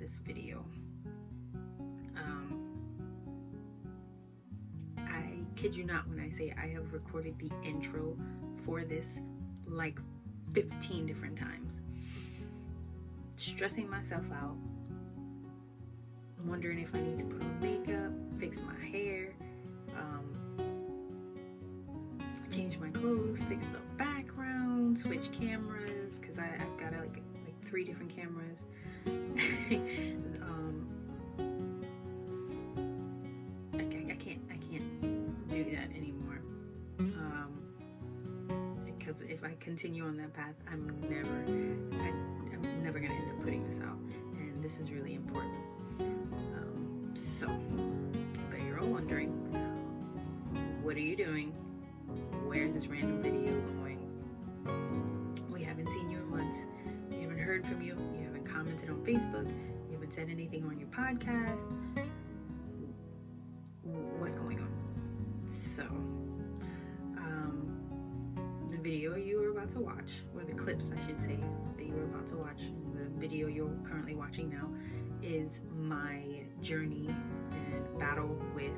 this video. I kid you not when I say I have recorded the intro for this like 15 different times. Stressing myself out, wondering if I need to put on makeup, fix my hair, change my clothes, fix the background, switch cameras, because I've got like 3 different cameras. I can't do that anymore. Because if I continue on that path, I'm never gonna end up putting this out, and this is really important. But you're all wondering, what are you doing? Where's this random video going? We haven't seen you in months. We haven't heard from you. You haven't commented on Facebook. You haven't said anything on your podcast. What's going on? So, the video you are about to watch, or the clips I should say, that you are about to watch, the video you're currently watching now, is my journey and battle with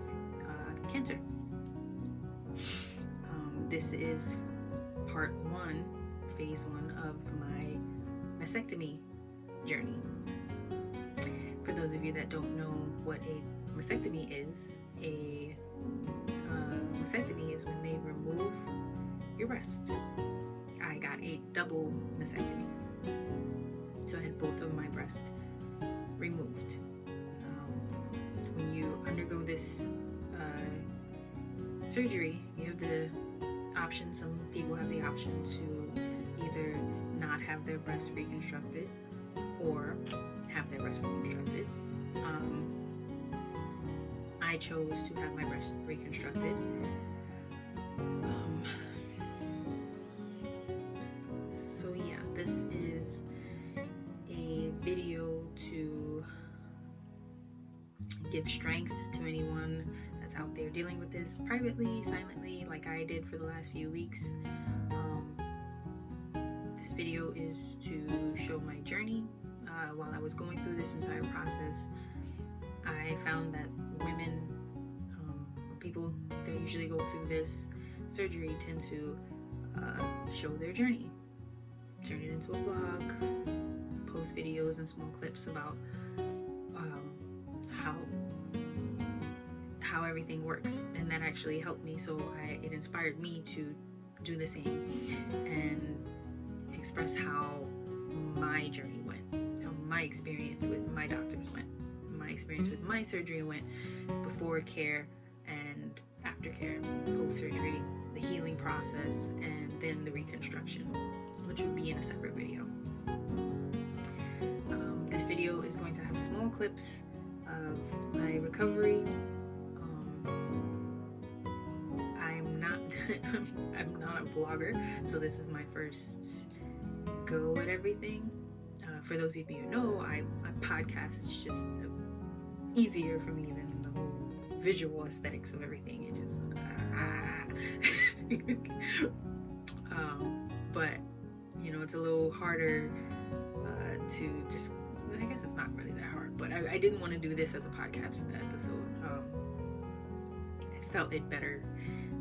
cancer. This is part 1, phase 1 of my mastectomy journey. For those of you that don't know what a mastectomy is, a mastectomy is when they remove your breast. I got a double mastectomy, so I had both of my breasts removed. When you undergo this surgery, you have the option, some people have the option to either not have their breasts reconstructed or have their breasts reconstructed. I chose to have my breasts reconstructed. So yeah, this is a video to give strength to anyone that's out there dealing with this privately, silently, like I did for the last few weeks. This video is to show my journey. While I was going through this entire process, I found that women, people that usually go through this surgery, tend to show their journey, turn it into a vlog, post videos and small clips about how everything works, and that actually helped me. So it inspired me to do the same and express how my journey went, how my experience with my doctors went, my experience with my surgery went, before care and after care, post surgery, the healing process, and then the reconstruction, which would be in a separate video. This video is going to have small clips of my recovery. I'm not a vlogger, so this is my first go at everything. For those of you who know, a podcast is just easier for me than the whole visual aesthetics of everything. It just but you know, it's a little harder to just, I guess it's not really that hard, but I didn't want to do this as a podcast episode. I felt it better.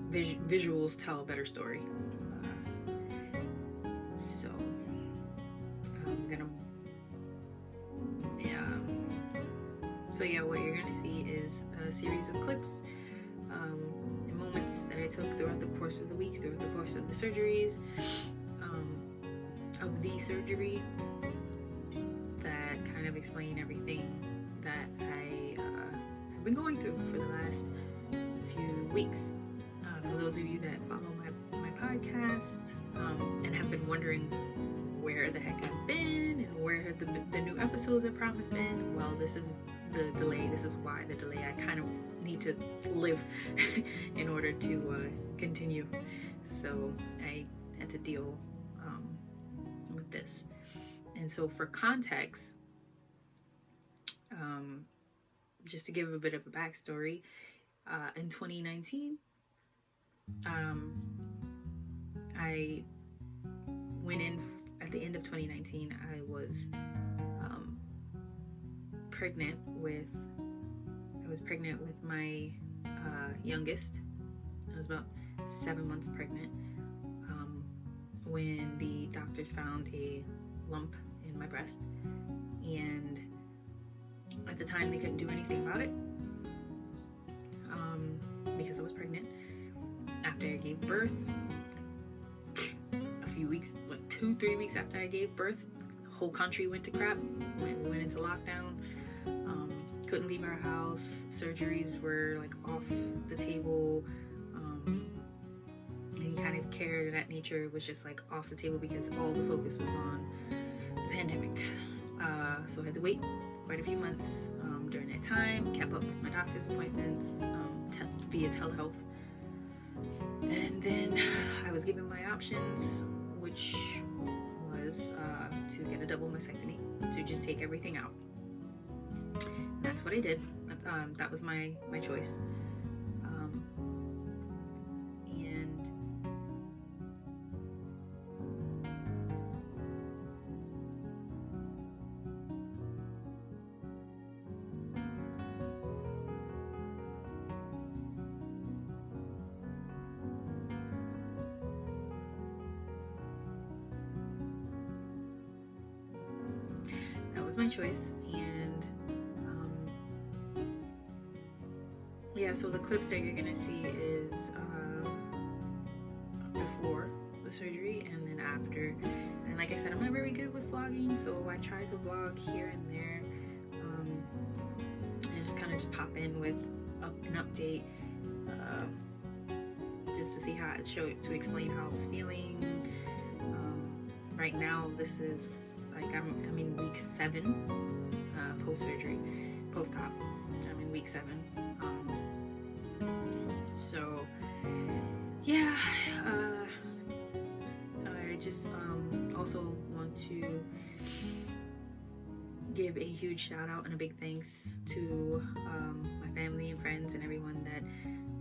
Visuals tell a better story. So I'm gonna, what you're gonna see is a series of clips and moments that I took throughout the course of the week, throughout the course of the surgeries, of the surgery, that kind of explain everything that I have been going through for the last few weeks. For those of you that follow my podcast and have been wondering where the heck I've been and where the new episodes I promised been, well, this is the delay. This is why the delay. I kind of need to live in order to continue. So I had to deal with this. And so for context, just to give a bit of a backstory, in 2019, I went in at the end of 2019. I was was pregnant with my youngest. I was about 7 months pregnant when the doctors found a lump in my breast, and at the time they couldn't do anything about it because I was pregnant. After I gave birth, a few weeks, like 2-3 weeks after I gave birth, the whole country went to crap. Went into lockdown. Couldn't leave our house. Surgeries were like off the table. Any kind of care of that nature was just like off the table because all the focus was on the pandemic. So I had to wait quite a few months during that time. Kept up with my doctor's appointments via telehealth. And then I was given my options, which was to get a double mastectomy, to just take everything out. And that's what I did. That was my choice. And that was my choice. And yeah, so the clips that you're gonna see is before the surgery and then after. And like I said, I'm not very good with vlogging, so I tried to vlog here and there, and just kind of just pop in with an update, just to see how it showed, to explain how I was feeling. Right now, this is like I'm in week 7 post-surgery, post-op. I'm in week 7. So yeah, I just also want to give a huge shout out and a big thanks to my family and friends and everyone that,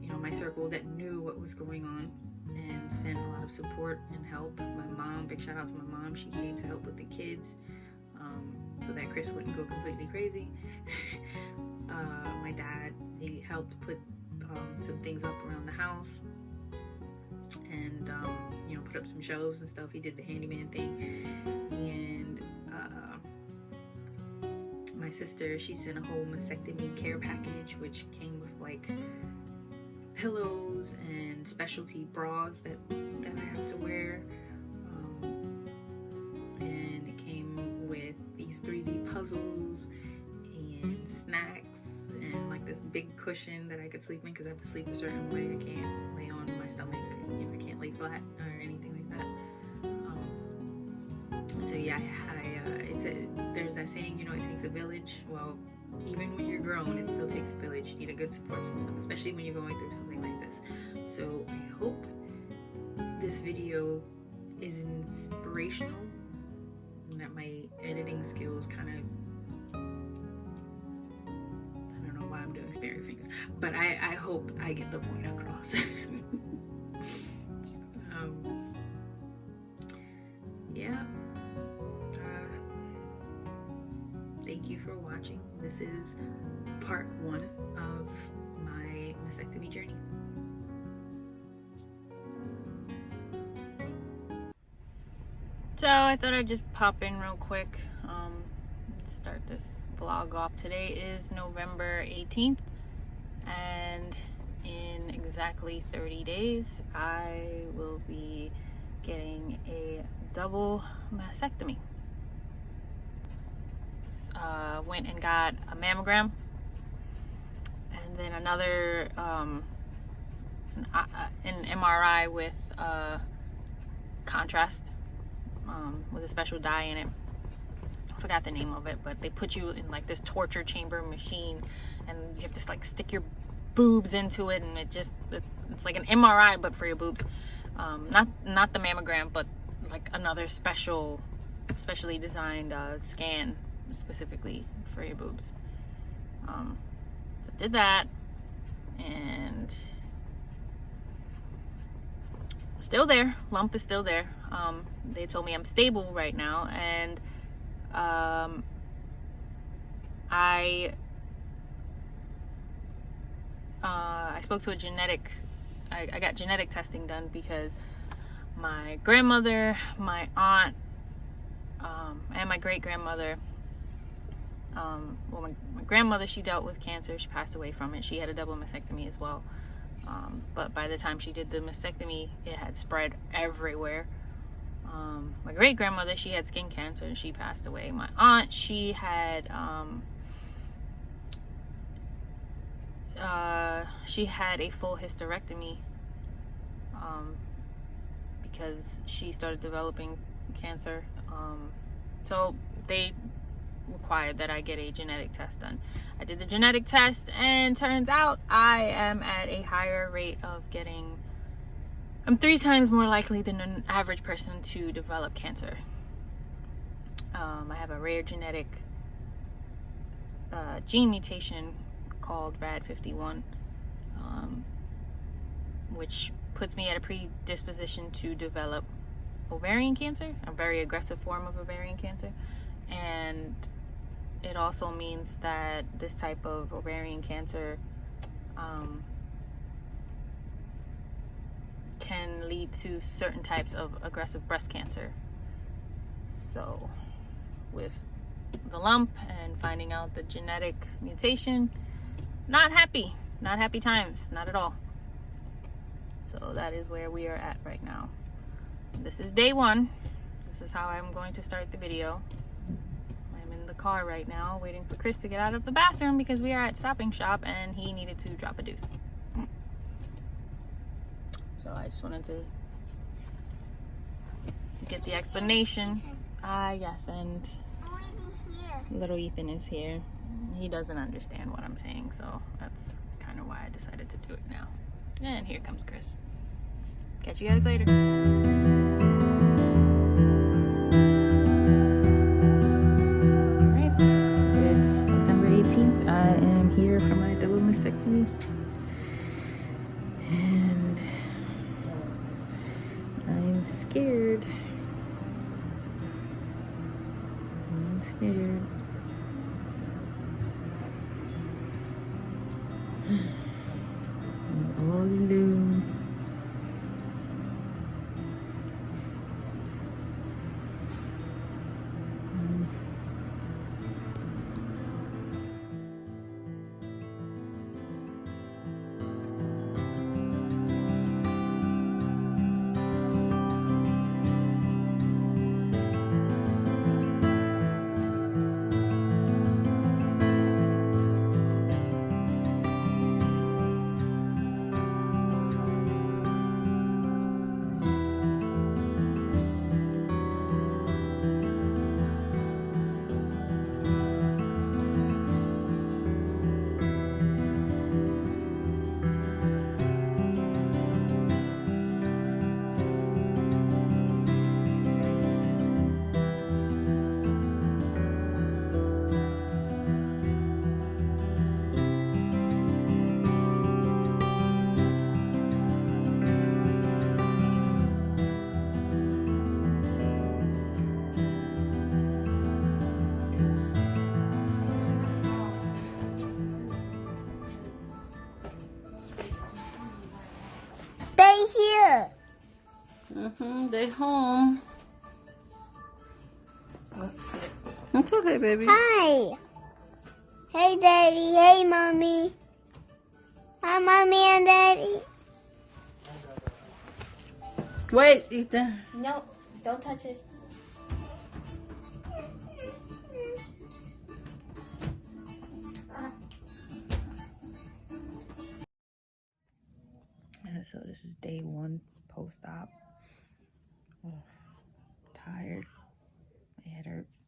you know, my circle that knew what was going on and sent a lot of support and help. My mom, big shout out to my mom. She came to help with the kids so that Chris wouldn't go completely crazy. My dad, he helped put some things up around the house and you know, put up some shelves and stuff. He did the handyman thing. And my sister, she sent a whole mastectomy care package, which came with like pillows and specialty bras that I have to wear, and it came with these 3D puzzles and snacks and like this big cushion that I could sleep in because I have to sleep a certain way. I can't lay on my stomach, you know, I can't lay flat or anything like that. So yeah, there's that saying, you know, it takes a village. Well, even when you're grown, it still takes a village. You need a good support system, especially when you're going through something like this. So I hope this video is inspirational and that my editing skills kind of, I don't know why I'm doing scary things, but I hope I get the point across. Yeah. Thank you for watching. This is part 1 of my mastectomy journey. So I thought I'd just pop in real quick, start this vlog off. Today is November 18th, and in exactly 30 days I will be getting a double mastectomy. Went and got a mammogram and then another an MRI with contrast, with a special dye in it. I forgot the name of it, but they put you in like this torture chamber machine and you have to like stick your boobs into it, and it's like an MRI but for your boobs. Not the mammogram, but like another specially designed scan specifically for your boobs. So did that, and still there. Lump is still there. They told me I'm stable right now, and I spoke to I got genetic testing done because my grandmother, my aunt, and my great-grandmother, well, my grandmother, she dealt with cancer. She passed away from it. She had a double mastectomy as well. But by the time she did the mastectomy, it had spread everywhere. My great-grandmother, she had skin cancer and she passed away. My aunt, she had a full hysterectomy because she started developing cancer. So they required that I get a genetic test done. I did the genetic test, and turns out I am at a higher rate of I'm 3 times more likely than an average person to develop cancer. I have a rare genetic gene mutation called RAD51, which puts me at a predisposition to develop ovarian cancer, a very aggressive form of ovarian cancer. And it also means that this type of ovarian cancer can lead to certain types of aggressive breast cancer. So with the lump and finding out the genetic mutation, not happy times, not at all. So that is where we are at right now. This is day 1. This is how I'm going to start the video. I'm in the car right now waiting for Chris to get out of the bathroom because we are at Stop & Shop and he needed to drop a deuce. So I just wanted to get the explanation. Yes, and little Ethan is here. He doesn't understand what I'm saying, so that's kind of why I decided to do it now. And here comes Chris. Catch you guys later. Alright, it's December 18th. I am here for my double mastectomy. And I'm scared. I'm scared. I'm all alone. Here. They home. It's okay, baby. Hi. Hey, Daddy. Hey, Mommy. Hi, Mommy and Daddy. Wait, Ethan. No, don't touch it. So this is day 1 post-op. Oh, tired. My head hurts.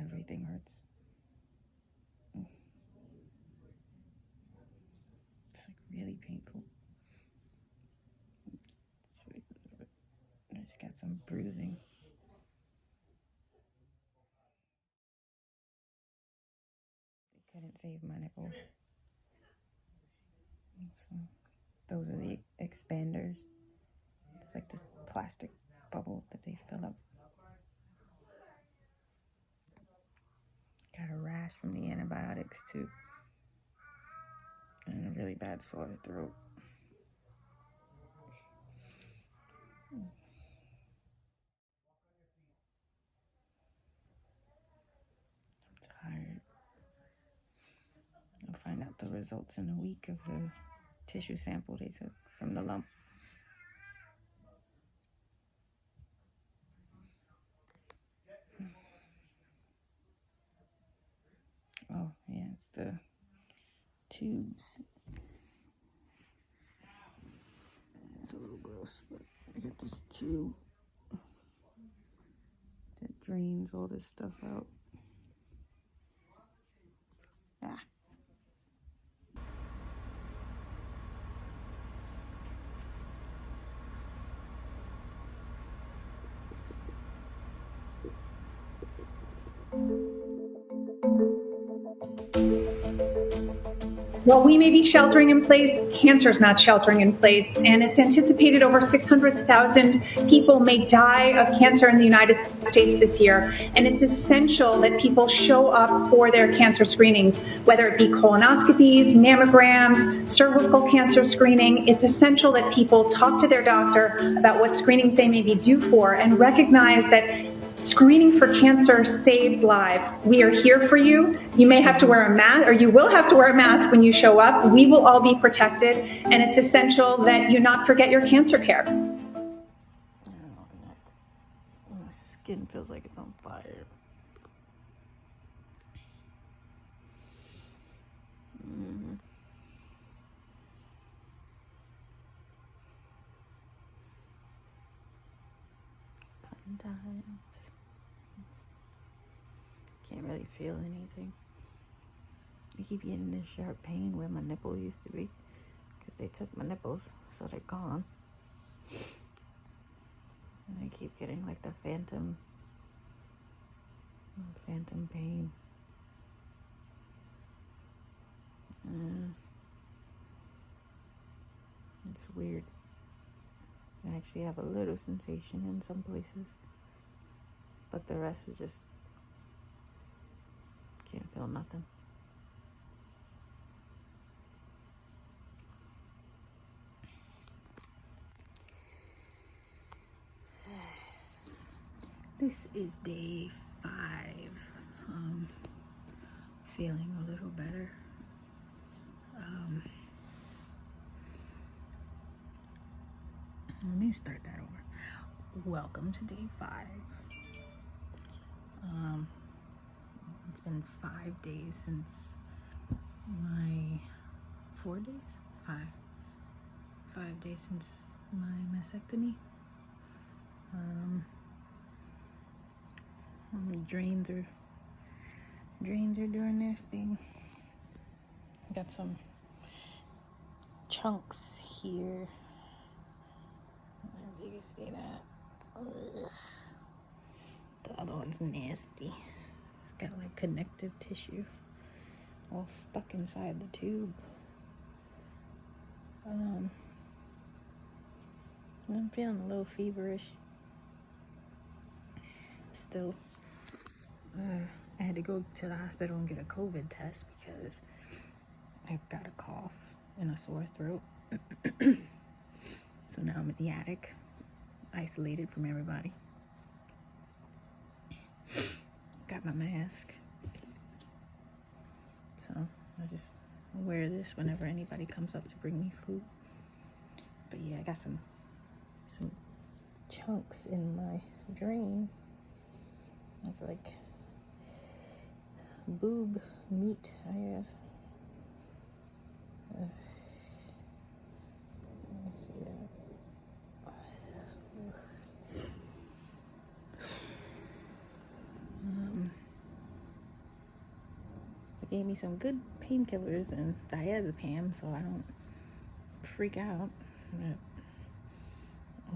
Everything hurts. It's like really painful. I just got some bruising. They couldn't save my nipple. So those are the expanders. It's like this plastic bubble that they fill up. Got a rash from the antibiotics too. And a really bad sore throat. I'm tired. I'll find out the results in a week of the tissue sample they took from the lump. Oh, yeah, the tubes. It's a little gross, but I got this tube that drains all this stuff out. Ah. While we may be sheltering in place, cancer is not sheltering in place, and it's anticipated over 600,000 people may die of cancer in the United States this year. And it's essential that people show up for their cancer screenings, whether it be colonoscopies, mammograms, cervical cancer screening. It's essential that people talk to their doctor about what screenings they may be due for and recognize that screening for cancer saves lives. We are here for you. You may have to wear a mask, or you will have to wear a mask when you show up. We will all be protected, and it's essential that you not forget your cancer care. My skin feels like it's on fire. Fun times. Can't really feel anything. I keep getting this sharp pain where my nipple used to be because they took my nipples, so they're gone. And I keep getting like the phantom pain. It's weird. I actually have a little sensation in some places, but the rest is just can't feel nothing. This is day 5. Feeling a little better. Let me start that over. Welcome to day 5. It's been 5 days since my 4 days? 5 days since my mastectomy. Drains are doing their thing. Got some chunks here. I don't know if you can see that. Ugh. The other one's nasty. It's got like connective tissue all stuck inside the tube. I'm feeling a little feverish still. I had to go to the hospital and get a COVID test because I've got a cough and a sore throat. So now I'm in the attic, isolated from everybody. Got my mask. So I just wear this whenever anybody comes up to bring me food. But yeah, I got some chunks in my drain. It's like boob meat, I guess. Let me see that. They gave me some good painkillers and diazepam so I don't freak out at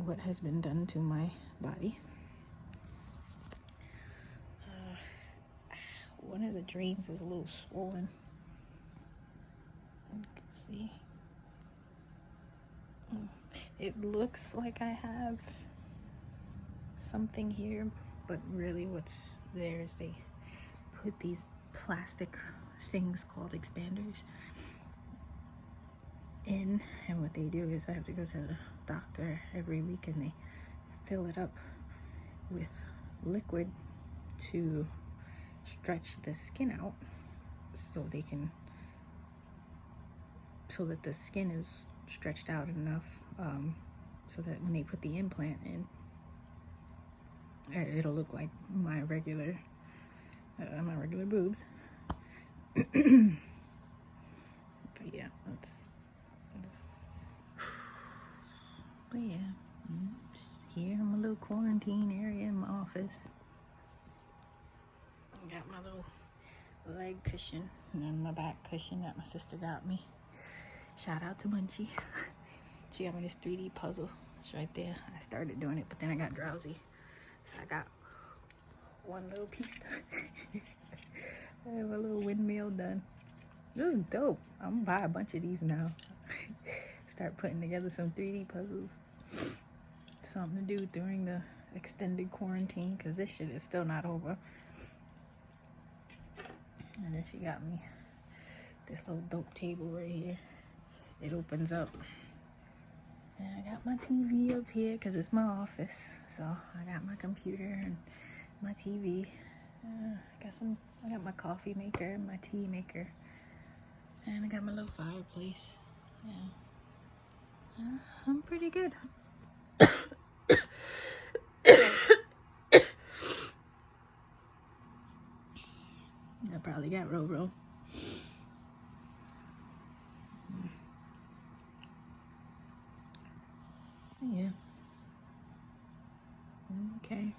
what has been done to my body. One of the drains is a little swollen. You can see. It looks like I have something here, but really what's there is they put these plastic things called expanders in, and what they do is I have to go to the doctor every week and they fill it up with liquid to stretch the skin out so that the skin is stretched out enough so that when they put the implant in, it'll look like my regular boobs. But yeah, but yeah, here in my little quarantine area in my office. I got my little leg cushion and then my back cushion that my sister got me. Shout out to Munchie. She got me this 3D puzzle. It's right there. I started doing it, but then I got drowsy. So I got one little piece done. I have a little windmill done. This is dope. I'm gonna buy a bunch of these now. Start putting together some 3D puzzles. Something to do during the extended quarantine, because this shit is still not over. And then she got me this little dope table right here. It opens up. And I got my TV up here because it's my office. So I got my computer and my TV. I got my coffee maker and my tea maker. And I got my little fireplace. Yeah. I'm pretty good. I probably got Roro. Yeah. Okay.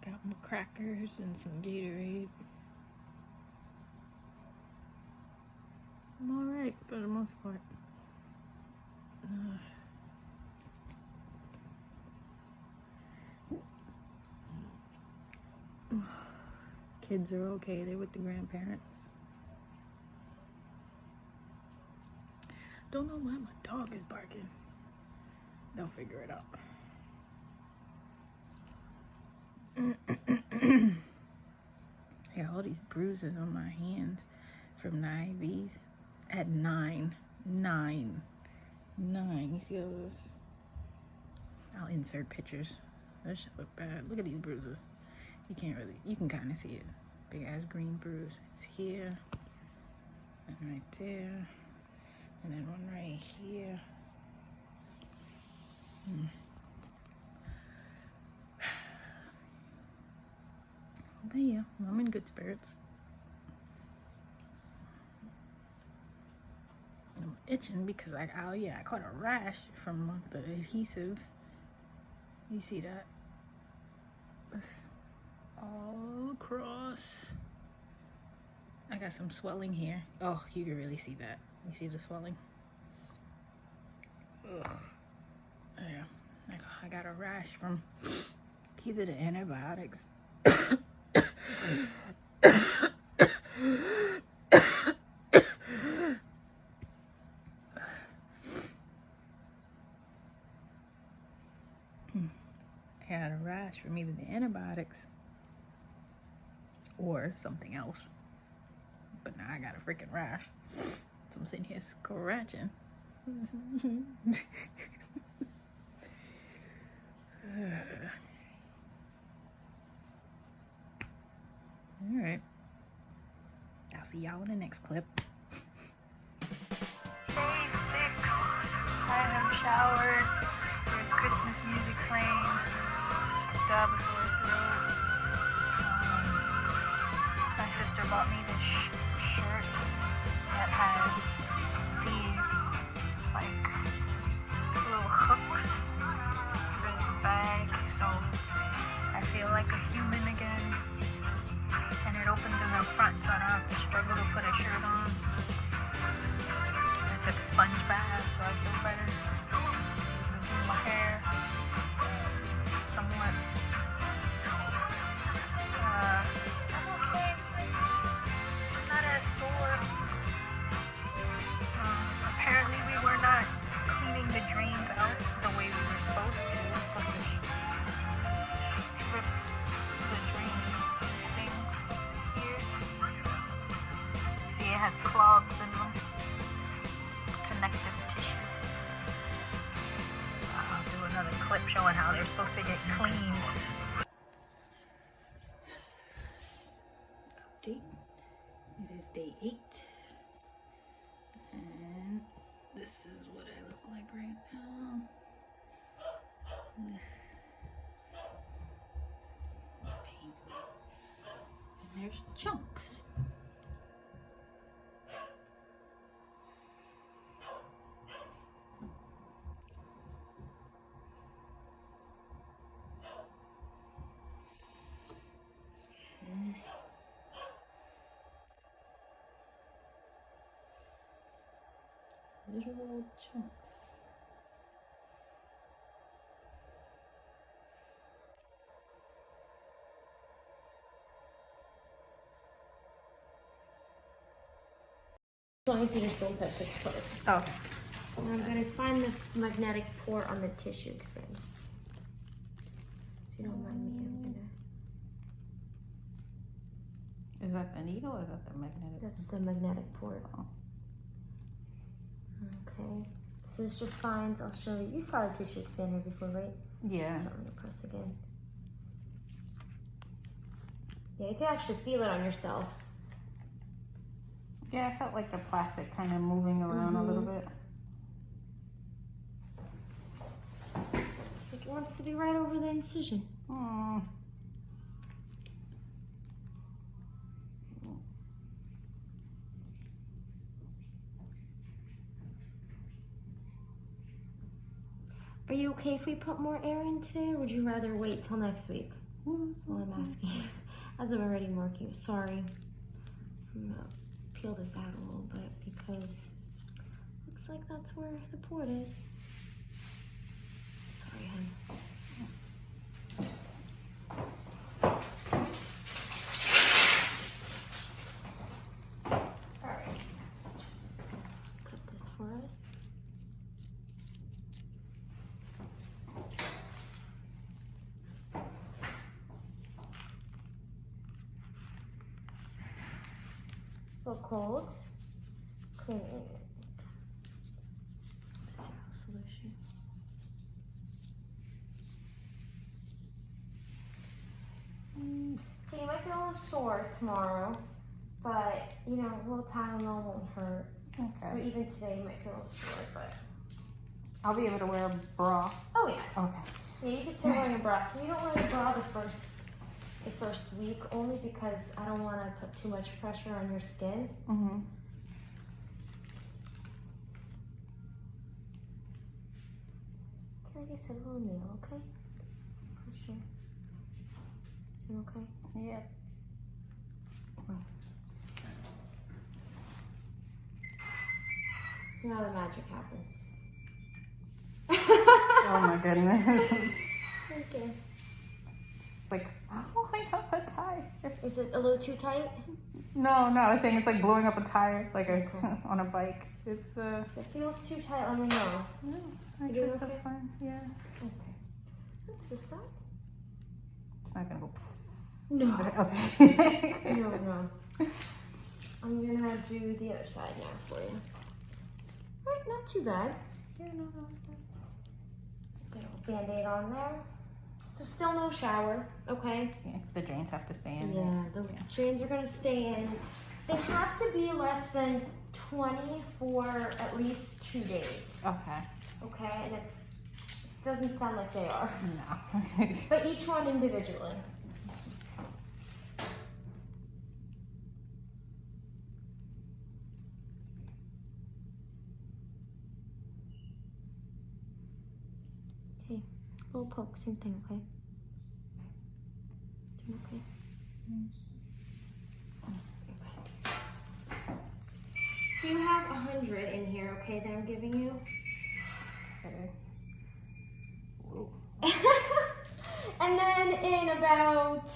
Got my crackers and some Gatorade. I'm alright for the most part. Kids are okay. They're with the grandparents. Don't know why my dog is barking. They'll figure it out. Yeah, all these bruises on my hands from the IVs at 9. You see those? I'll insert pictures. That should look bad. Look at these bruises. You can kind of see it. Big ass green bruise. It's here, and right there, and then one right here. But yeah, I'm in good spirits. I'm itching because I caught a rash from the adhesive. You see that? It's all across. I got some swelling here. Oh, you can really see that. You see the swelling? Ugh. Yeah, I got a rash from either the antibiotics I had a rash from either the antibiotics or something else. But now I got a freaking rash. So I'm sitting here scratching. Alright. I'll see y'all in the next clip. Day 6. I have showered. There's Christmas music playing. I still have a sore throat. My sister bought me this shirt that has these like little hooks for the bag, so I feel like a human again. And it opens in the front, so I don't have to struggle to put a shirt on. I took a sponge bath, so I feel better. I'm doing my hair somewhat. I'm okay. Not as sore. Apparently we were not cleaning the drains out the way we were supposed to. We were supposed to strip the drains, these things. showing how they're supposed to get cleaned. Update. It is day 8. And this is what I look like right now. Ugh. Pain. And there's chunks. Little chunks. As long as you just don't touch this part. Okay. And I'm gonna find the magnetic port on the tissue expander. If you don't mind me, I'm gonna. Is that the needle or is that the magnetic? That's the magnetic port. Oh. Okay. So this just finds. I'll show you. You saw the tissue expander before, right? Yeah. So I'm gonna press again. Yeah, you can actually feel it on yourself. Yeah, I felt like the plastic kind of moving around a little bit. It's like it wants to be right over the incision. Mm. Are you okay if we put more air in today, or would you rather wait till next week? Well, I'm asking, as I'm already marking. Sorry. I'm gonna peel this out a little bit because looks like that's where the port is. Sorry, hon. All right, just cut this for us. Still cold. Clean it. Sterile solution. Okay, you might be a little sore tomorrow, but you know, a little Tylenol won't hurt. Or Okay. even today, you might feel a little sore, but I'll be able to wear a bra. oh yeah. Okay. Yeah, you can start wearing a bra. So you don't wear a bra the first week, only because I don't want to put too much pressure on your skin. Mm-hmm. Like I said, a little needle, okay? For sure. You okay? Yep. Now the magic happens. Oh my goodness. Okay. It's like blowing up a tire. Is it a little too tight? No, I was saying it's like blowing up a tire, like on a bike. It's If it feels too tight, let me know. no, You actually doing that's okay? fine. Yeah. Okay. What's this side? It's not gonna go. Psst. No. Okay. No. I'm gonna do the other side now for you. Alright, not too bad. Yeah, no, that's fine. Get a band-aid on there. So still no shower, okay? Yeah, the drains have to stay in. Yeah, the drains are gonna stay in. They have to be less than 20 for at least 2 days, Okay. okay? And it doesn't sound like they are. No. But each one individually. Okay, little poke, same thing, okay? Doing okay? So you have 100 in here, okay, that I'm giving you. Okay. Whoa. And then in about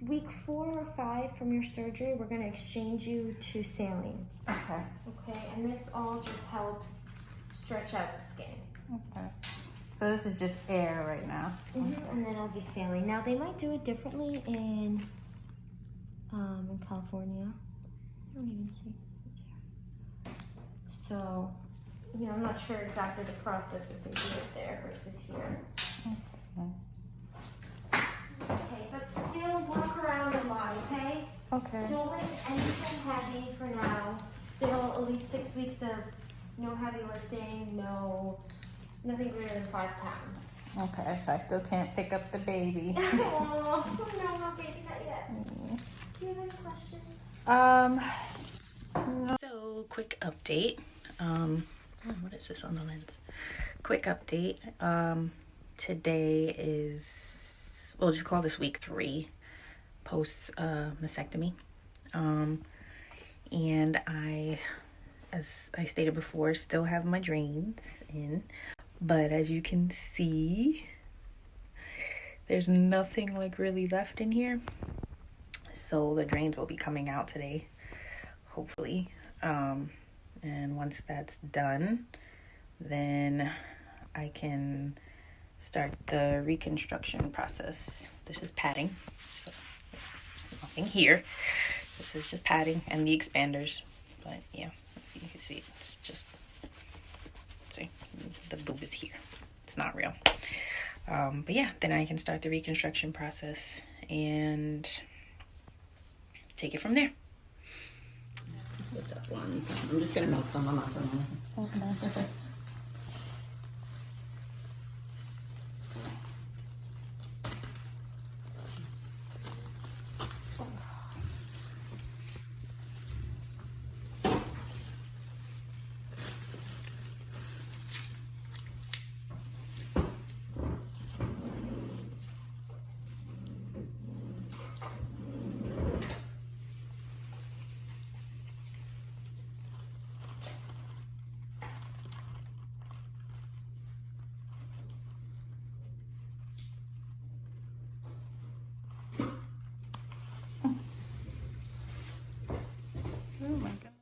week 4 or 5 from your surgery, we're gonna exchange you to saline. Okay. Okay, and this all just helps stretch out the skin. Okay. So this is just air right now. And then it'll be saline. Now they might do it differently in California. I don't even see. So you know, I'm not sure exactly the process if they do it there versus here. Okay, but still walk around a lot, okay? Okay. Don't lift anything heavy for now. Still at least 6 weeks of no heavy lifting, nothing greater than 5 pounds. Okay, so I still can't pick up the baby. Oh, no, not baby, not yet. Do you have any questions? So, quick update. What is this on the lens? Quick update. Today is, we'll just call this week 3 post mastectomy. And I, as I stated before, still have my drains in, but as you can see, there's nothing like really left in here. So the drains will be coming out today, hopefully. And once that's done, then I can start the reconstruction process. This is padding, so there's nothing here. This is just padding and the expanders. But yeah, you can see it's just, see, the boob is here. It's not real. But yeah, then I can start the reconstruction process and take it from there. Lift up ones. I'm just gonna milk them. I'm not doing anything. Okay. Oh my god.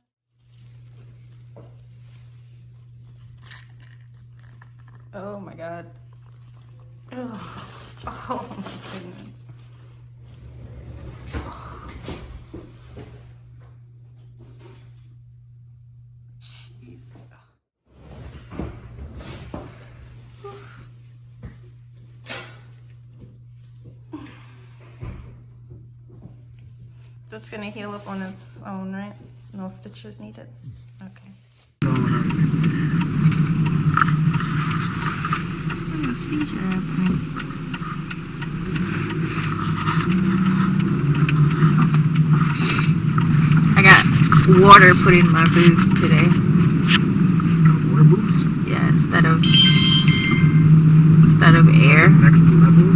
Oh my god. Oh, oh my goodness. Jeez. That's gonna heal up on its own, right? No stitches needed. Okay. A seizure happening. I got water put in my boobs today. Water boobs? Yeah, instead of air. Next level?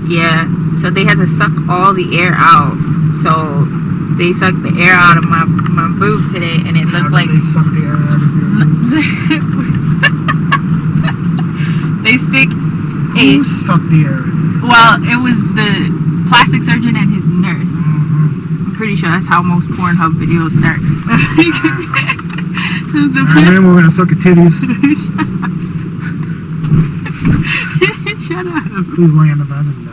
Yeah. So they had to suck all the air out. So they sucked the air out of my boob today, and it looked like they suck the air out of your boobs? they stick Who sucked the air out of you? Well, it was the plastic surgeon and his nurse. I'm pretty sure that's how most Pornhub videos start. Alright, man, we're gonna suck your titties. Shut up. Please lay on the bed and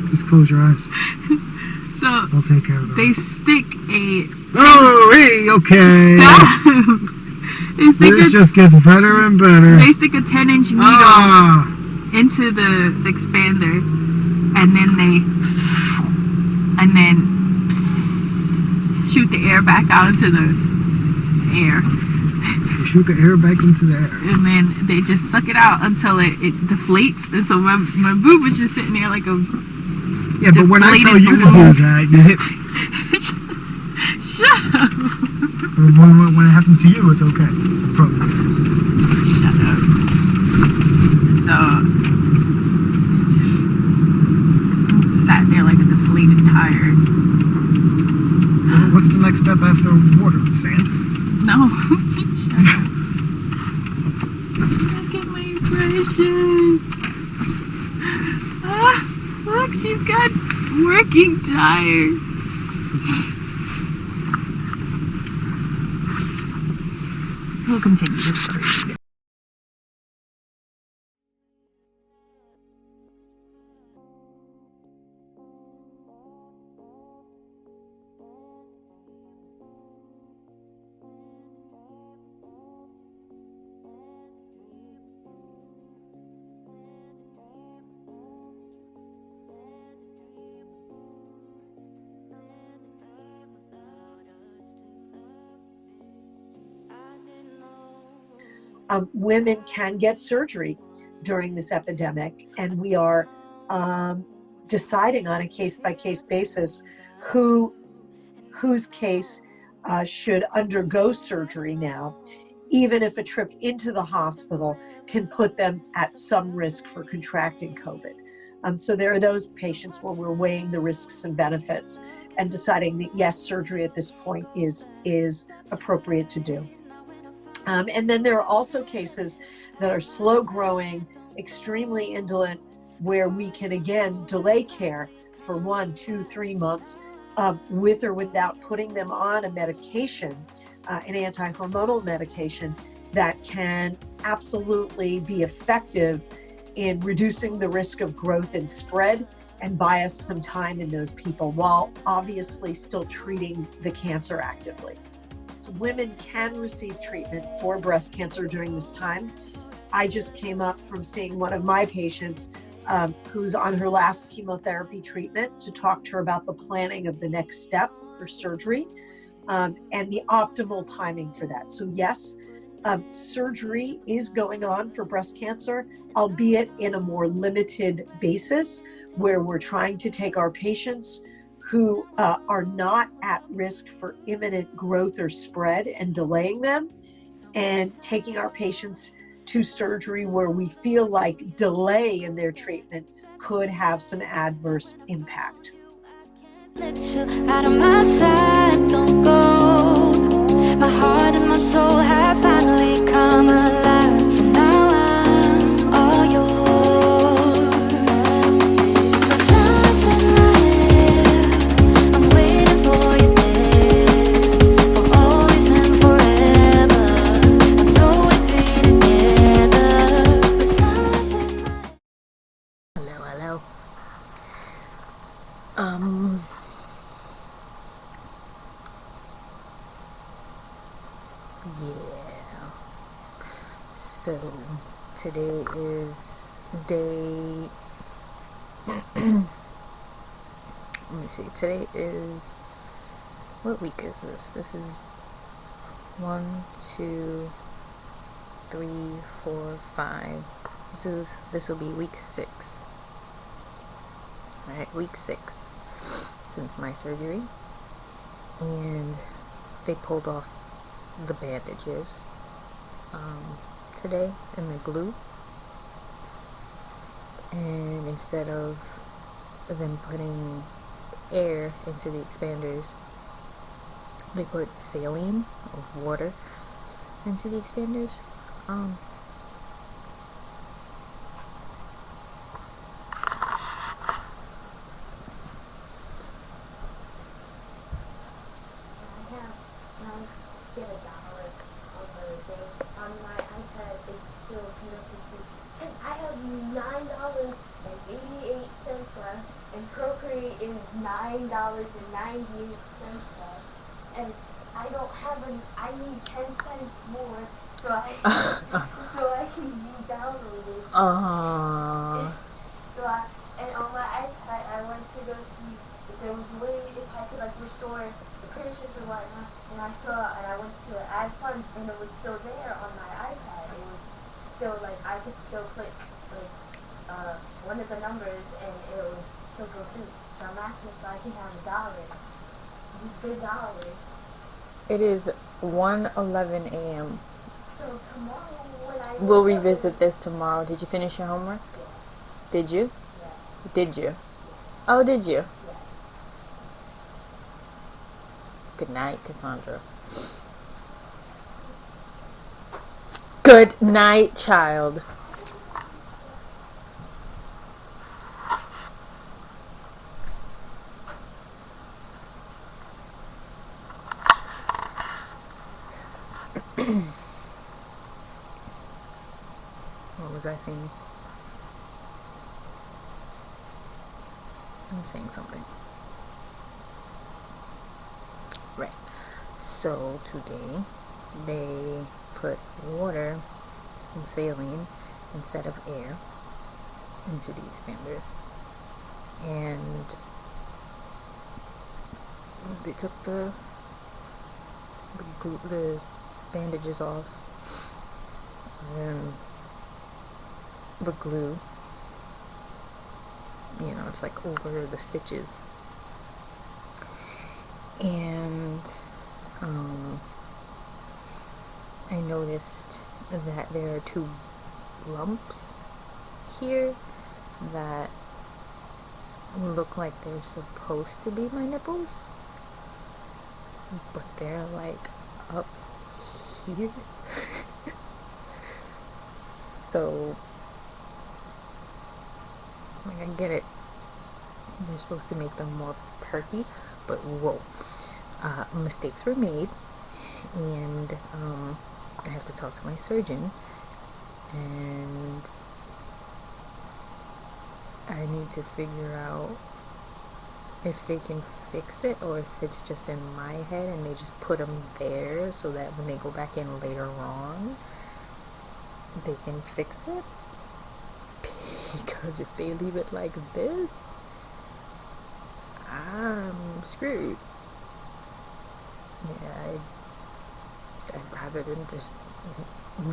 just close your eyes. So We'll take care of it. they stick a. Oh, hey, okay. This just gets better and better. They stick a 10-inch needle into the expander, and then shoot the air back out into the air. They shoot the air back into the air. And then they just suck it out until it deflates. And so my boob was just sitting there like a. Yeah, but when I tell you to do that, you hit. Shut up. When it happens to you, it's okay. It's a problem. Shut up. So, just sat there like a deflated tire. So what's the next step after water? Sand? No. Shut up. Look at my precious. Ah, look, she's got working tires. We'll continue this story. women can get surgery during this epidemic, and we are deciding on a case-by-case basis whose case should undergo surgery now, even if a trip into the hospital can put them at some risk for contracting COVID. So there are those patients where we're weighing the risks and benefits and deciding that yes, surgery at this point is appropriate to do. And then there are also cases that are slow growing, extremely indolent, where we can again delay care for 1, 2, 3 months with or without putting them on a medication, an anti-hormonal medication that can absolutely be effective in reducing the risk of growth and spread and buy us some time in those people while obviously still treating the cancer actively. So women can receive treatment for breast cancer during this time. I just came up from seeing one of my patients who's on her last chemotherapy treatment to talk to her about the planning of the next step for surgery and the optimal timing for that. So yes, surgery is going on for breast cancer, albeit in a more limited basis, where we're trying to take our patients who are not at risk for imminent growth or spread and delaying them, and taking our patients to surgery where we feel like delay in their treatment could have some adverse impact. Let you out of my sight, don't go. My heart and my soul have finally come alive. So now I'm all yours. Flowers in my hair, I'm waiting for you there. For always and forever, I know we'd be together. With flowers in my Hello. Yeah. So today is day. Let me see. Today is, what week is this? This is 1, 2, 3, 4, 5. This will be week 6. Alright, week 6 since my surgery, and they pulled off the bandages today and the glue, and instead of them putting air into the expanders, they put saline or water into the expanders. Get $1 on the thing. On my iPad, it's still connected to, and I have $9.88 left, and Procreate is $9.98 left, and I don't have I need 10 cents more, so I can re-download it. And on my iPad, I went to go see if there was a way if I could restore the purchase or whatnot, and I went to add funds, and it was still there on my iPad. It was still I could still click one of the numbers, and it would still go through. So I'm asking if I can have $1. Just $1. It is 1:11 a.m. So tomorrow when We'll revisit this tomorrow. Did you finish your homework? Yeah. Did you? Yeah. Did you? Oh, did you? Yeah. Good night, Cassandra. Good night, child. What was I saying? I was saying something. Right. So today they put water and saline instead of air into the expanders, and they took the bandages off, and the glue, you know, it's like over the stitches. And I noticed that there are 2 lumps here that look like they're supposed to be my nipples, but they're like up here. So, like, I get it, they're supposed to make them more perky, but whoa, mistakes were made, and I have to talk to my surgeon, and I need to figure out if they can fix it or if it's just in my head and they just put them there so that when they go back in later on they can fix it. Because if they leave it like this, I'm screwed. Yeah, I'd rather than just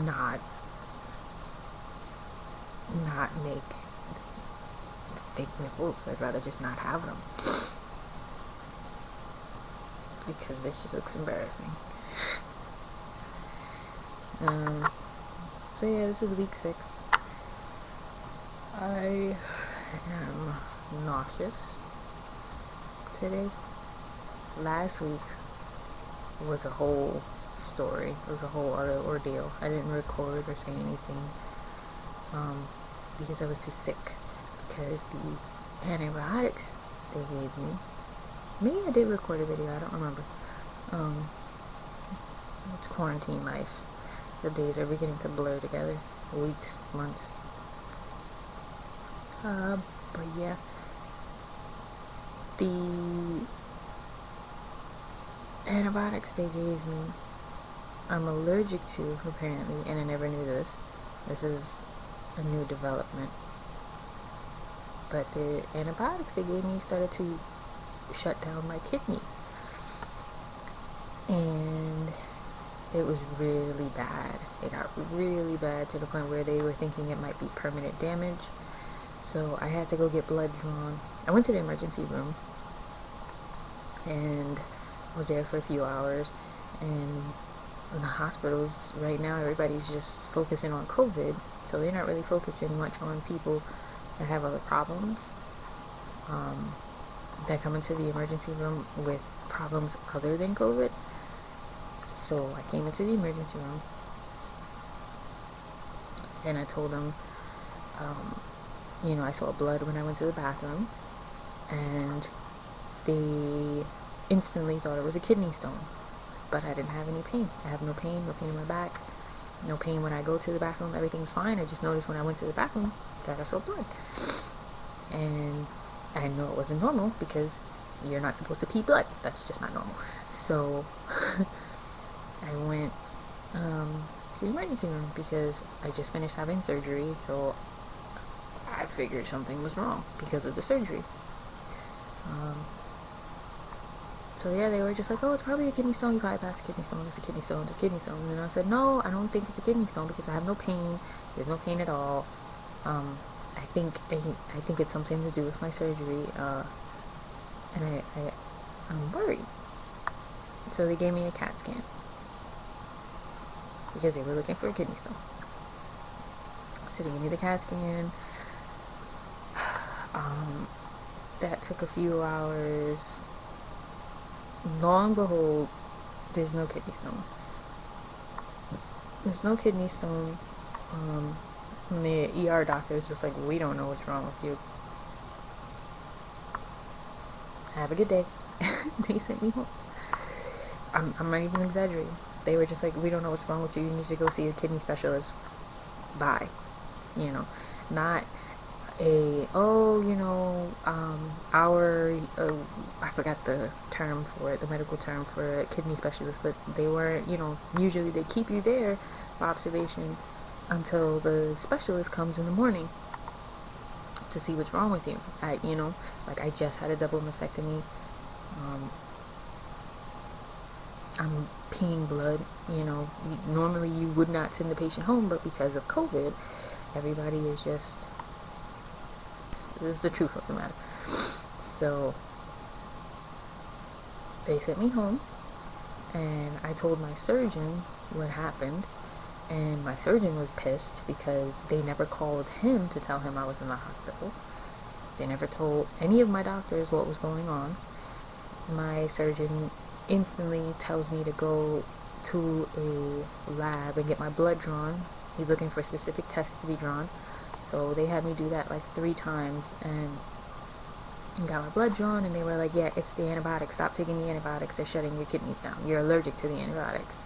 not make fake nipples. I'd rather just not have them, because this shit looks embarrassing. So yeah, this is week 6. I am nauseous today. Last week was a whole story. It was a whole other ordeal. I didn't record or say anything because I was too sick. Because the antibiotics they gave me, maybe I did record a video, I don't remember. It's quarantine life. The days are beginning to blur together. Weeks, months. But yeah, the antibiotics they gave me, I'm allergic to, apparently, and I never knew this. This is a new development. But the antibiotics they gave me started to shut down my kidneys. And it was really bad. It got really bad to the point where they were thinking it might be permanent damage. So I had to go get blood drawn. I went to the emergency room and was there for a few hours. And in the hospitals right now, everybody's just focusing on COVID, so they're not really focusing much on people that have other problems, that come into the emergency room with problems other than COVID. So I came into the emergency room and I told them, I saw blood when I went to the bathroom, and they instantly thought it was a kidney stone, but I didn't have any pain. I have no pain in my back, no pain when I go to the bathroom. Everything's fine. I just noticed when I went to the bathroom that I saw blood, and I know it wasn't normal because you're not supposed to pee blood. That's just not normal. So I went to the emergency room because I just finished having surgery, so I figured something was wrong because of the surgery. So yeah, they were just like, oh, it's probably a kidney stone. You probably passed a kidney stone. It's a kidney stone. It's a kidney stone. And I said, no, I don't think it's a kidney stone because I have no pain. There's no pain at all. I think it's something to do with my surgery. And I'm worried. So they gave me a CAT scan because they were looking for a kidney stone. So they gave me the CAT scan. That took a few hours. Lo and behold, there's no kidney stone. There's no kidney stone. The ER doctor is just like, we don't know what's wrong with you. Have a good day. They sent me home. I'm not even exaggerating. They were just like, we don't know what's wrong with you. You need to go see a kidney specialist. Bye. Not I forgot the term for it, the medical term for a kidney specialist, but they weren't, usually they keep you there for observation until the specialist comes in the morning to see what's wrong with you. I just had a double mastectomy, I'm peeing blood. Normally you would not send the patient home, but because of COVID, everybody is just, this is the truth of the matter. So they sent me home, and I told my surgeon what happened, and my surgeon was pissed because they never called him to tell him I was in the hospital. They never told any of my doctors what was going on. My surgeon instantly tells me to go to a lab and get my blood drawn. He's looking for specific tests to be drawn. So they had me do that like 3 times and got my blood drawn, and they were like, yeah, it's the antibiotics. Stop taking the antibiotics. They're shutting your kidneys down. You're allergic to the antibiotics.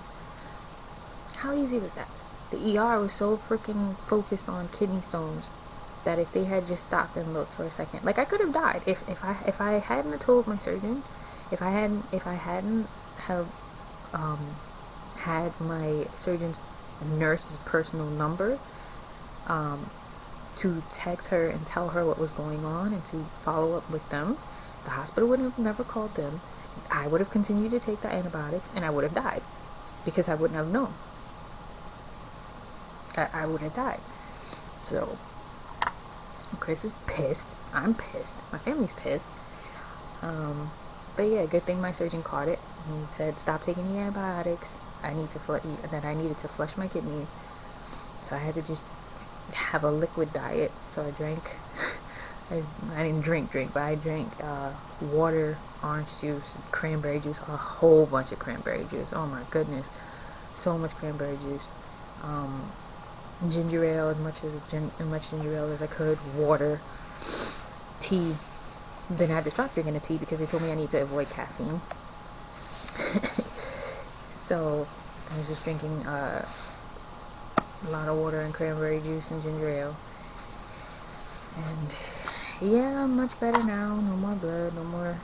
How easy was that? The ER was so freaking focused on kidney stones that if they had just stopped and looked for a second, like I could have died if I hadn't have told my surgeon, if I hadn't have had my surgeon's nurse's personal number to text her and tell her what was going on and to follow up with them. The hospital would have never called them. I would have continued to take the antibiotics and I would have died because I wouldn't have known. I would have died. So Chris is pissed. I'm pissed. My family's pissed. But yeah, good thing my surgeon caught it. He said, stop taking the antibiotics. I needed to flush my kidneys. So I had to just have a liquid diet. So I drank, I didn't drink, but I drank water, orange juice, cranberry juice, a whole bunch of cranberry juice. Oh my goodness. So much cranberry juice. Ginger ale, as much ginger ale as I could, water, tea. Then I had to stop drinking the tea because they told me I need to avoid caffeine. So I was just drinking a lot of water and cranberry juice and ginger ale. And yeah, I'm much better now. No more blood, no more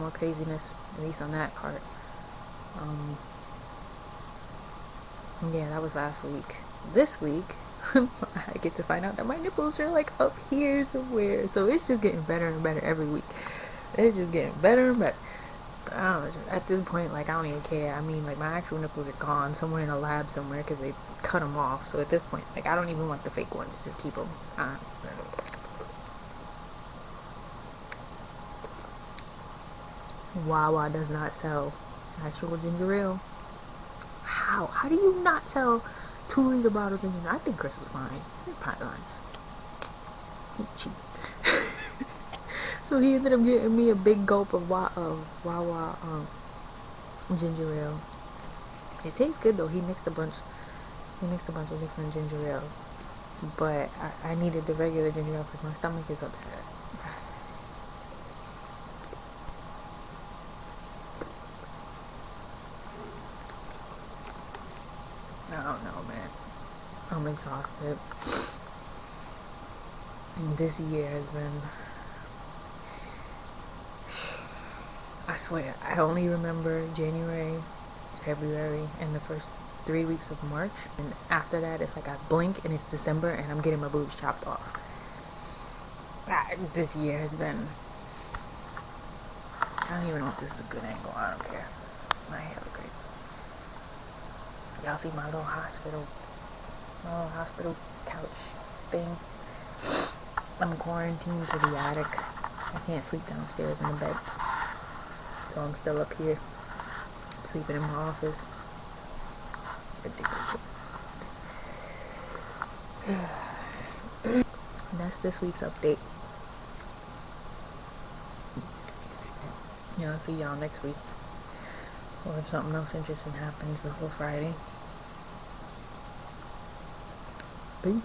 craziness, at least on that part. Yeah, that was last week. This week, I get to find out that my nipples are like up here somewhere. So it's just getting better and better every week. It's just getting better and better. I don't know, at this point, like, I don't even care. I mean, like, my actual nipples are gone somewhere in a lab somewhere because they cut them off. So at this point, like, I don't even want the fake ones. Just keep them. Wawa does not sell actual ginger ale. How do you not sell 2-liter bottles of ginger? I think Chris was lying. He's probably lying. He's cheap. So he ended up getting me a big gulp of Wawa ginger ale. It tastes good though. He mixed a bunch of different ginger ales. But I needed the regular ginger ale because my stomach is upset. I don't know, man. I'm exhausted. And this year has been... I swear, I only remember January, February, and the first 3 weeks of March. And after that, it's like I blink and it's December and I'm getting my boobs chopped off. This year has been... I don't even know if this is a good angle. I don't care. My hair looks crazy. Y'all see my little hospital couch thing? I'm quarantined to the attic. I can't sleep downstairs in the bed. So I'm still up here. I'm sleeping in my office. Ridiculous. And that's this week's update. Yeah, I'll see y'all next week. Or if something else interesting happens before Friday. Peace.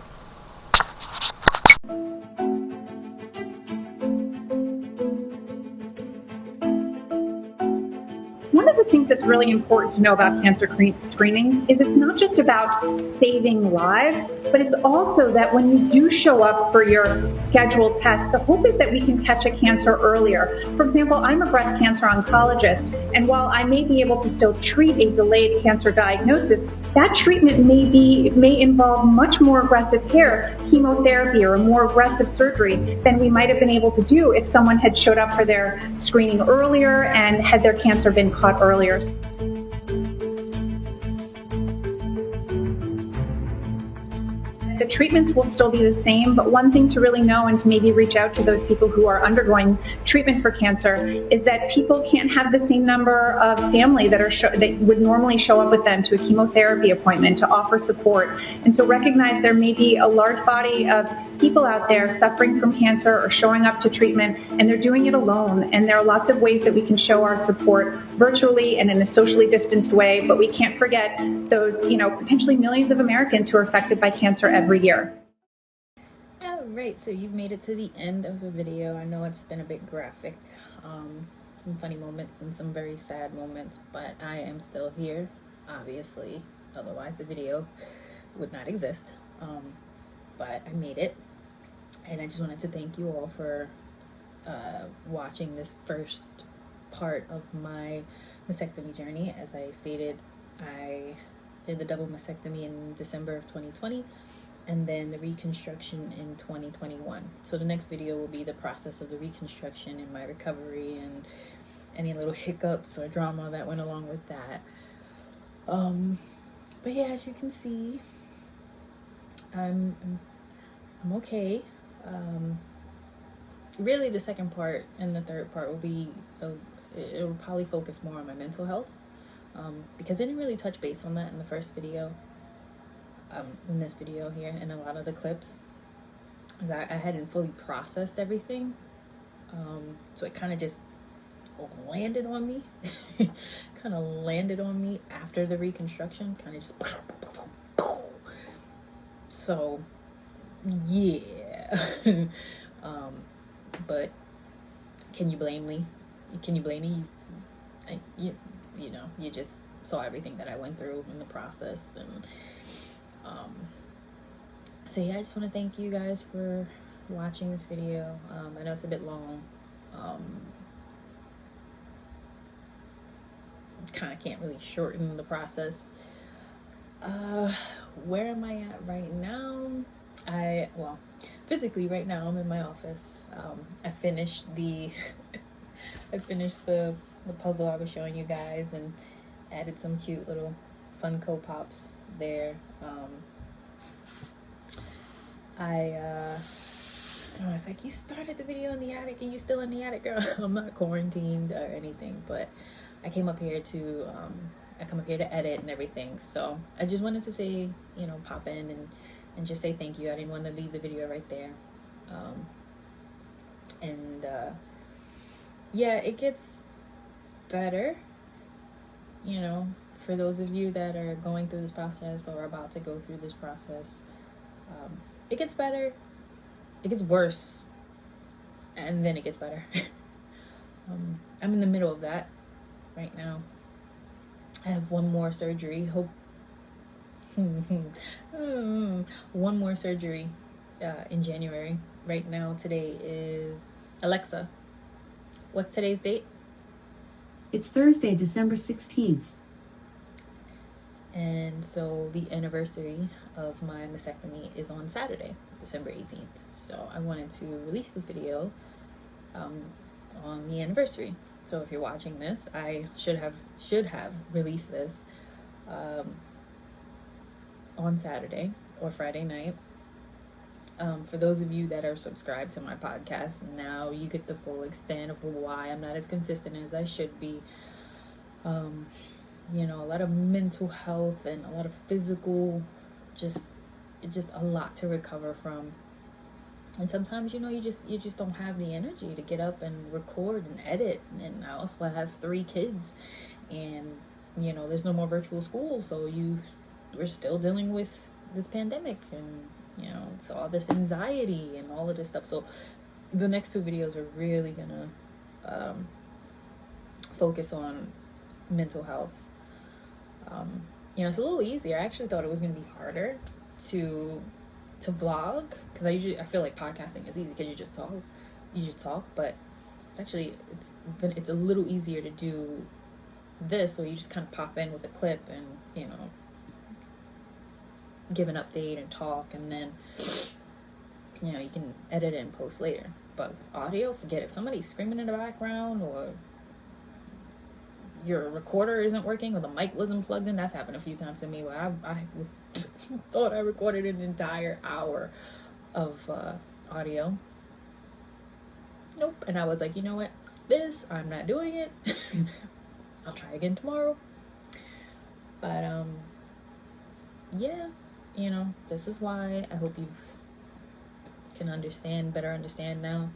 One of the things that's really important to know about cancer screenings is it's not just about saving lives, but it's also that when you do show up for your scheduled test, the hope is that we can catch a cancer earlier. For example, I'm a breast cancer oncologist, And while I may be able to still treat a delayed cancer diagnosis, that treatment may involve much more aggressive care, chemotherapy, or more aggressive surgery than we might have been able to do if someone had showed up for their screening earlier and had their cancer been caught earlier. The treatments will still be the same, but one thing to really know and to maybe reach out to those people who are undergoing treatment for cancer is that people can't have the same number of family that would normally show up with them to a chemotherapy appointment to offer support. And so recognize there may be a large body of people out there suffering from cancer or showing up to treatment, and they're doing it alone. And there are lots of ways that we can show our support virtually and in a socially distanced way, but we can't forget those, potentially millions of Americans who are affected by cancer every year. Alright, so you've made it to the end of the video. I know it's been a bit graphic, some funny moments and some very sad moments, but I am still here, obviously, otherwise the video would not exist. But I made it, and I just wanted to thank you all for watching this first part of my mastectomy journey. As I stated, I did the double mastectomy in December of 2020, and then the reconstruction in 2021. So the next video will be the process of the reconstruction and my recovery and any little hiccups or drama that went along with that. But yeah, as you can see, I'm okay. Really, the second part and the third part will be it'll probably focus more on my mental health, because I didn't really touch base on that in the first video, in this video here, and a lot of the clips, because I hadn't fully processed everything, so it kind of just landed on me after the reconstruction, kind of just so yeah. But can you blame me? You just saw everything that I went through in the process, and so yeah, I just want to thank you guys for watching this video. I know it's a bit long. Kind of can't really shorten the process. Where am I at right now? Physically right now I'm in my office. I finished the the puzzle I was showing you guys and added some cute little Funko Pops there. I was like, you started the video in the attic and you're still in the attic, girl. I'm not quarantined or anything, but I came up here to edit and everything. So I just wanted to say, pop in and just say thank you. I didn't want to leave the video right there. Yeah, it gets better, for those of you that are going through this process or about to go through this process. It gets better, it gets worse, and then it gets better. I'm in the middle of that right now. I have one more surgery. One more surgery in January. Right now, today is Alexa. What's today's date? It's Thursday, December 16th. And so the anniversary of my mastectomy is on Saturday, December 18th. So I wanted to release this video on the anniversary. So if you're watching this, I should have released this on Saturday or Friday night. For those of you that are subscribed to my podcast, now you get the full extent of why I'm not as consistent as I should be. A lot of mental health and a lot of physical, just a lot to recover from. And sometimes, you just don't have the energy to get up and record and edit. And I also have 3 kids, and there's no more virtual school, so we're still dealing with this pandemic, and it's all this anxiety and all of this stuff. So the next 2 videos are really gonna focus on mental health. It's a little easier. I actually thought it was gonna be harder to vlog, because I feel like podcasting is easy because you just talk, but it's a little easier to do this, where you just kind of pop in with a clip and, you know, give an update and talk, and then, you know, you can edit it and post later. But with audio, forget it. If somebody's screaming in the background, or your recorder isn't working, or the mic wasn't plugged in, that's happened a few times to me, where I thought I recorded an entire hour of audio. Nope. And I was like, you know what, I'm not doing it. I'll try again tomorrow. But yeah, you know, this is why I hope you can better understand now.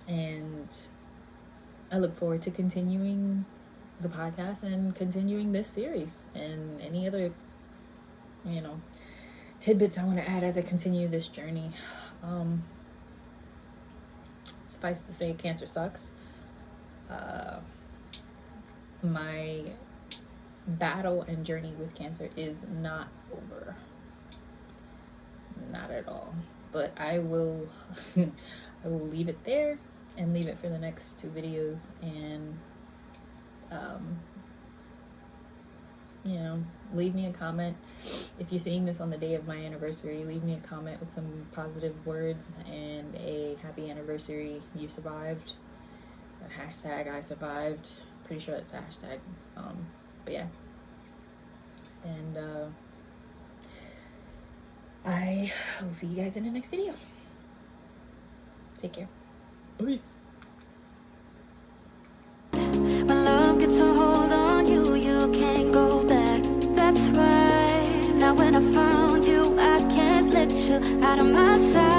And I look forward to continuing the podcast and continuing this series and any other, you know, tidbits I want to add as I continue this journey. Suffice to say, cancer sucks. My battle and journey with cancer is not over. Not at all. But I will I will leave it there and leave it for the next 2 videos, and you know, leave me a comment. If you're seeing this on the day of my anniversary, leave me a comment with some positive words and a happy anniversary, you survived, or hashtag I survived. Pretty sure that's a hashtag. But yeah. And I will see you guys in the next video. Take care. Peace. When love gets a hold on you, you can't go back. That's right. Now when I found you, I can't let you out of my sight.